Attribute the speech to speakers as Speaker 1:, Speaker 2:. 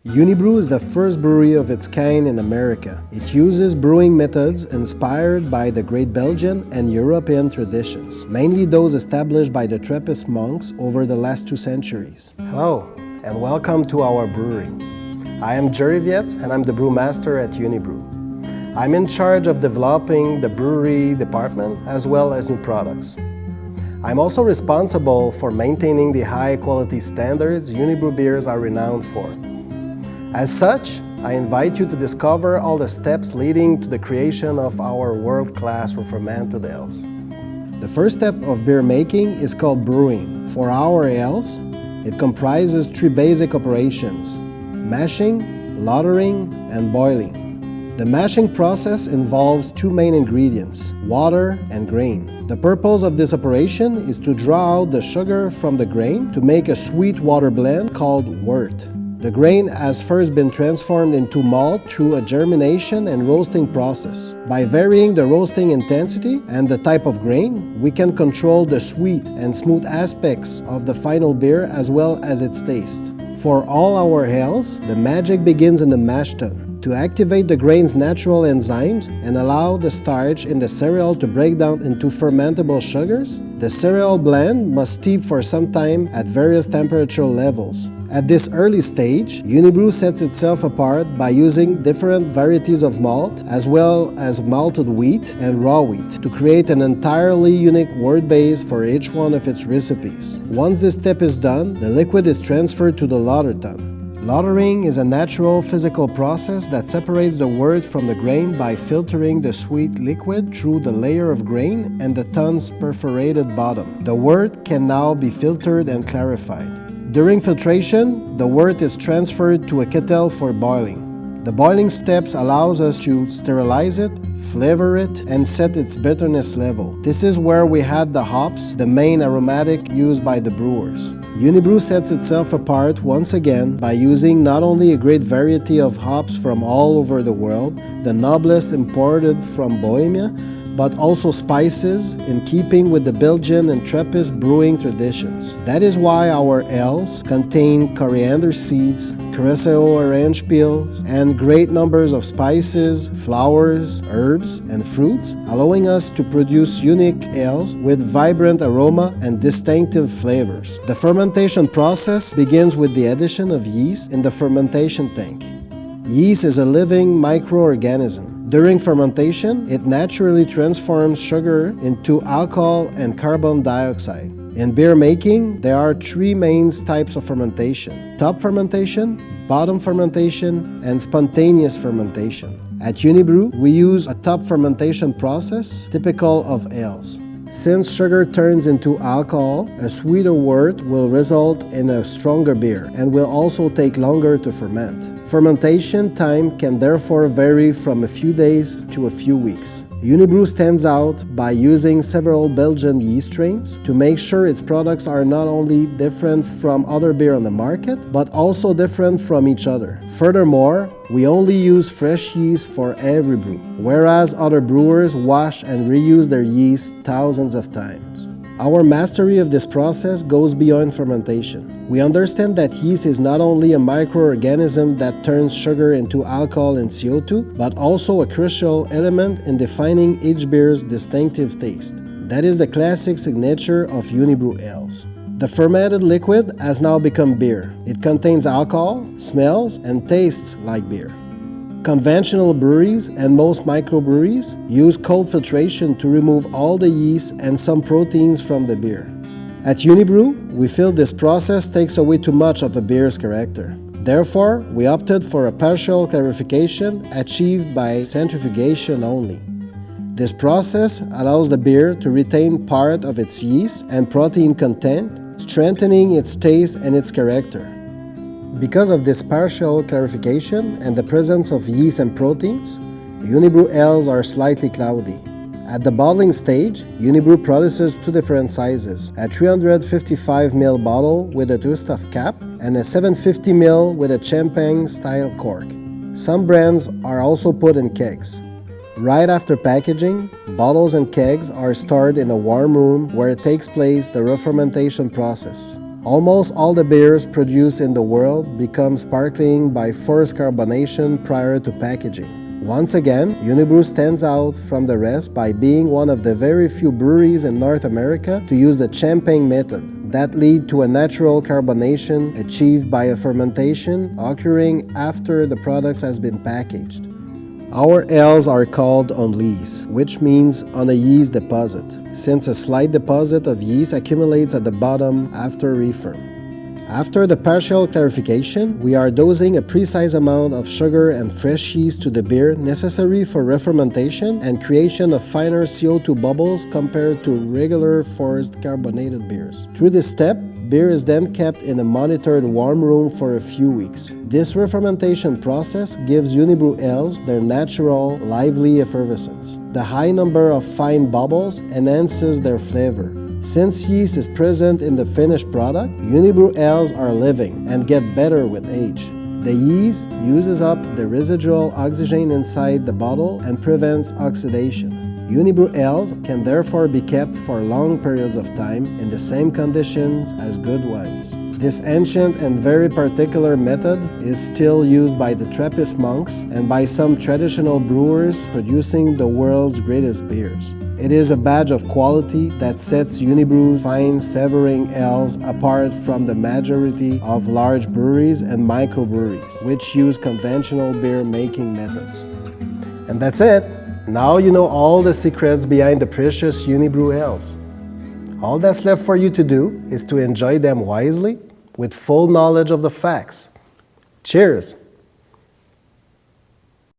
Speaker 1: Unibroue is the first brewery of its kind in America. It uses brewing methods inspired by the Great Belgian and European traditions, mainly those established by the Trappist monks over the last 2 centuries. Hello, and welcome to our brewery. I am Jerry Vietz, and I'm the brewmaster at Unibroue. I'm in charge of developing the brewery department as well as new products. I'm also responsible for maintaining the high quality standards Unibroue beers are renowned for. As such, I invite you to discover all the steps leading to the creation of our world-class fermented ales. The first step of beer making is called brewing. For our ales, it comprises 3 basic operations: mashing, lautering, and boiling. The mashing process involves 2 main ingredients, water and grain. The purpose of this operation is to draw out the sugar from the grain to make a sweet water blend called wort. The grain has first been transformed into malt through a germination and roasting process. By varying the roasting intensity and the type of grain, we can control the sweet and smooth aspects of the final beer as well as its taste. For all our ales, the magic begins in the mash tun. To activate the grain's natural enzymes and allow the starch in the cereal to break down into fermentable sugars, the cereal blend must steep for some time at various temperature levels. At this early stage, Unibroue sets itself apart by using different varieties of malt as well as malted wheat and raw wheat to create an entirely unique wort base for each one of its recipes. Once this step is done, the liquid is transferred to the lauter tun. Lautering is a natural physical process that separates the wort from the grain by filtering the sweet liquid through the layer of grain and the tun's perforated bottom. The wort can now be filtered and clarified. During filtration, the wort is transferred to a kettle for boiling. The boiling steps allows us to sterilize it, flavor it, and set its bitterness level. This is where we add the hops, the main aromatic used by the brewers. Unibroue sets itself apart once again by using not only a great variety of hops from all over the world, the noblest imported from Bohemia, but also spices in keeping with the Belgian and Trappist brewing traditions. That is why our ales contain coriander seeds, curacao orange peels, and great numbers of spices, flowers, herbs, and fruits, allowing us to produce unique ales with vibrant aroma and distinctive flavors. The fermentation process begins with the addition of yeast in the fermentation tank. Yeast is a living microorganism. During fermentation, it naturally transforms sugar into alcohol and carbon dioxide. In beer making, there are 3 main types of fermentation: top fermentation, bottom fermentation, and spontaneous fermentation. At Unibroue, we use a top fermentation process typical of ales. Since sugar turns into alcohol, a sweeter wort will result in a stronger beer and will also take longer to ferment. Fermentation time can therefore vary from a few days to a few weeks. Unibroue stands out by using several Belgian yeast strains to make sure its products are not only different from other beer on the market, but also different from each other. Furthermore, we only use fresh yeast for every brew, whereas other brewers wash and reuse their yeast thousands of times. Our mastery of this process goes beyond fermentation. We understand that yeast is not only a microorganism that turns sugar into alcohol and CO2, but also a crucial element in defining each beer's distinctive taste. That is the classic signature of Unibroue ales. The fermented liquid has now become beer. It contains alcohol, smells, and tastes like beer. Conventional breweries and most microbreweries use cold filtration to remove all the yeast and some proteins from the beer. At Unibroue, we feel this process takes away too much of a beer's character. Therefore, we opted for a partial clarification achieved by centrifugation only. This process allows the beer to retain part of its yeast and protein content, strengthening its taste and its character. Because of this partial clarification and the presence of yeast and proteins, Unibroue ales are slightly cloudy. At the bottling stage, Unibroue produces 2 different sizes, a 355 ml bottle with a twist of cap and a 750 ml with a champagne-style cork. Some brands are also put in kegs. Right after packaging, bottles and kegs are stored in a warm room where it takes place the re-fermentation process. Almost all the beers produced in the world become sparkling by forced carbonation prior to packaging. Once again, Unibroue stands out from the rest by being one of the very few breweries in North America to use the champagne method that lead to a natural carbonation achieved by a fermentation occurring after the product has been packaged. Our ales are called on lees, which means on a yeast deposit, since a slight deposit of yeast accumulates at the bottom after refirm. After the partial clarification, we are dosing a precise amount of sugar and fresh yeast to the beer necessary for refermentation and creation of finer CO2 bubbles compared to regular forced carbonated beers. Through this step, beer is then kept in a monitored warm room for a few weeks. This refermentation process gives Unibroue ales their natural, lively effervescence. The high number of fine bubbles enhances their flavor. Since yeast is present in the finished product, Unibroue ales are living and get better with age. The yeast uses up the residual oxygen inside the bottle and prevents oxidation. Unibroue ales can therefore be kept for long periods of time in the same conditions as good wines. This ancient and very particular method is still used by the Trappist monks and by some traditional brewers producing the world's greatest beers. It is a badge of quality that sets Unibroue's fine savoring ales apart from the majority of large breweries and microbreweries, which use conventional beer making methods. And that's it! Now you know all the secrets behind the precious Unibroue ales. All that's left for you to do is to enjoy them wisely with full knowledge of the facts. Cheers!